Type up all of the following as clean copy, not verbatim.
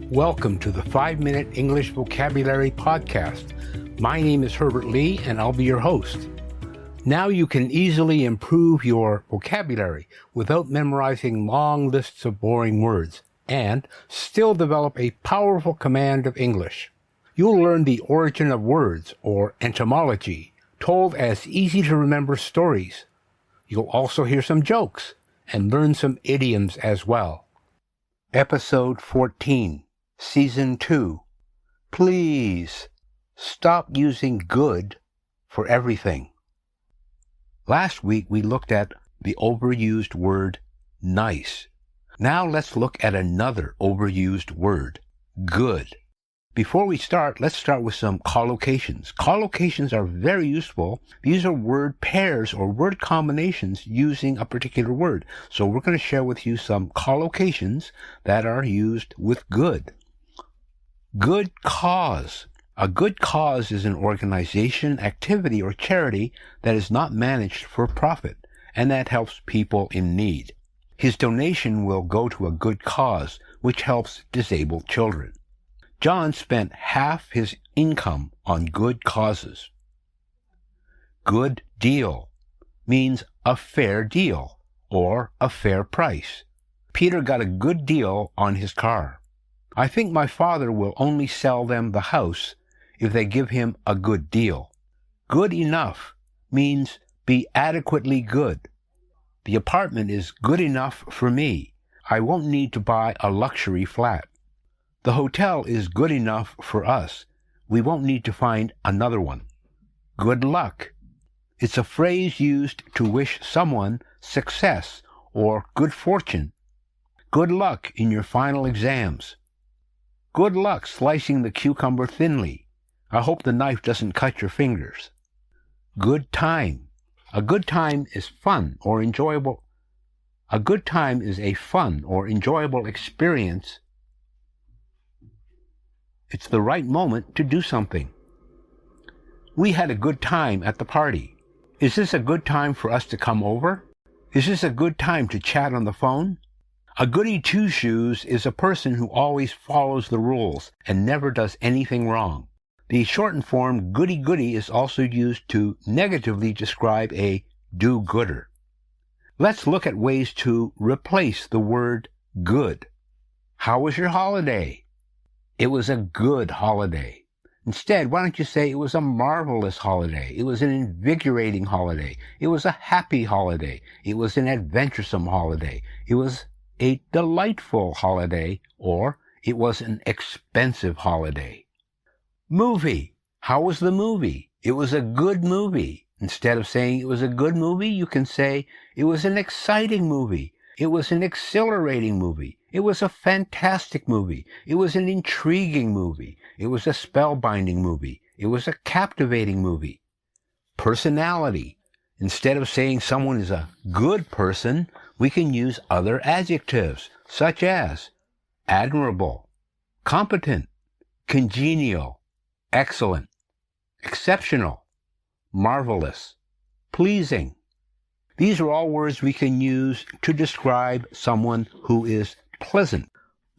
Welcome to the 5-Minute English Vocabulary Podcast. My name is Herbert Lee, and I'll be your host. Now you can easily improve your vocabulary without memorizing long lists of boring words, and still develop a powerful command of English. You'll learn the origin of words, or etymology, told as easy-to-remember stories. You'll also hear some jokes, and learn some idioms as well. Episode 14. Season 2. Please stop using good for everything. Last week we looked at the overused word nice. Now let's look at another overused word, good. Before we start, let's start with some collocations. Collocations are very useful. These are word pairs or word combinations using a particular word. So we're going to share with you some collocations that are used with good. Good cause. A good cause is an organization, activity, or charity that is not managed for profit and that helps people in need. His donation will go to a good cause, which helps disabled children. John spent half his income on good causes. Good deal means a fair deal or a fair price. Peter got a good deal on his car. I think my father will only sell them the house if they give him a good deal. Good enough means be adequately good. The apartment is good enough for me. I won't need to buy a luxury flat. The hotel is good enough for us. We won't need to find another one. Good luck. It's a phrase used to wish someone success or good fortune. Good luck in your final exams. Good luck slicing the cucumber thinly. I hope the knife doesn't cut your fingers. Good time. A good time is fun or enjoyable. A good time is a fun or enjoyable experience. It's the right moment to do something. We had a good time at the party. Is this a good time for us to come over? Is this a good time to chat on the phone? A goody two-shoes is a person who always follows the rules and never does anything wrong. The shortened form goody-goody is also used to negatively describe a do-gooder. Let's look at ways to replace the word good. How was your holiday? It was a good holiday. Instead, why don't you say it was a marvelous holiday? It was an invigorating holiday. It was a happy holiday. It was an adventuresome holiday. It was a delightful holiday, or it was an expensive holiday. Movie. How was the movie? It was a good movie. Instead of saying it was a good movie, you can say it was an exciting movie. It was an exhilarating movie. It was a fantastic movie. It was an intriguing movie. It was a spellbinding movie. It was a captivating movie. Personality. Instead of saying someone is a good person, we can use other adjectives, such as admirable, competent, congenial, excellent, exceptional, marvelous, pleasing. These are all words we can use to describe someone who is pleasant.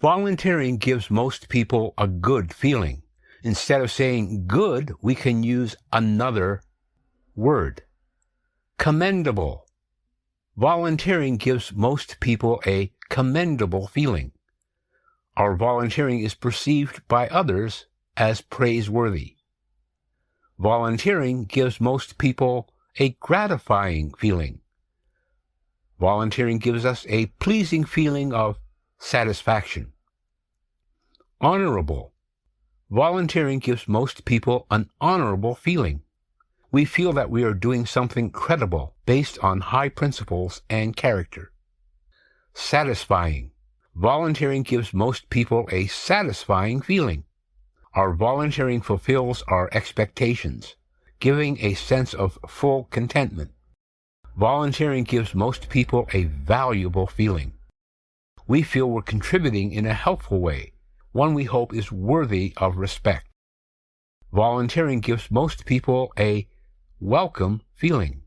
Volunteering gives most people a good feeling. Instead of saying good, we can use another word. Commendable. Volunteering gives most people a commendable feeling. Our volunteering is perceived by others as praiseworthy. Volunteering gives most people a gratifying feeling. Volunteering gives us a pleasing feeling of satisfaction. Honorable. Volunteering gives most people an honorable feeling. We feel that we are doing something credible based on high principles and character. Satisfying. Volunteering gives most people a satisfying feeling. Our volunteering fulfills our expectations, giving a sense of full contentment. Volunteering gives most people a valuable feeling. We feel we're contributing in a helpful way, one we hope is worthy of respect. Volunteering gives most people a welcome feeling.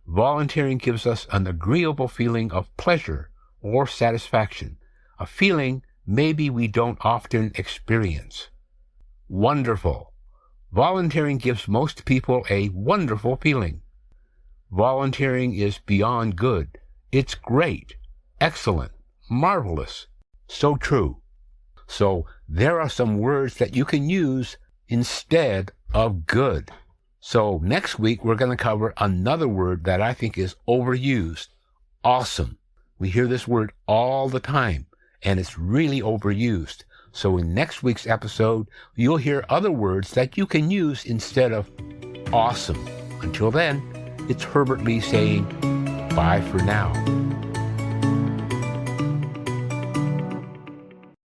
Volunteering gives us an agreeable feeling of pleasure or satisfaction, a feeling maybe we don't often experience. Wonderful. Volunteering gives most people a wonderful feeling. Volunteering is beyond good. It's great, excellent, marvelous, so true. So there are some words that you can use instead of good. So next week we're going to cover another word that I think is overused, awesome. We hear this word all the time, and it's really overused. So in next week's episode, you'll hear other words that you can use instead of awesome. Until then, it's Herbert Lee saying bye for now.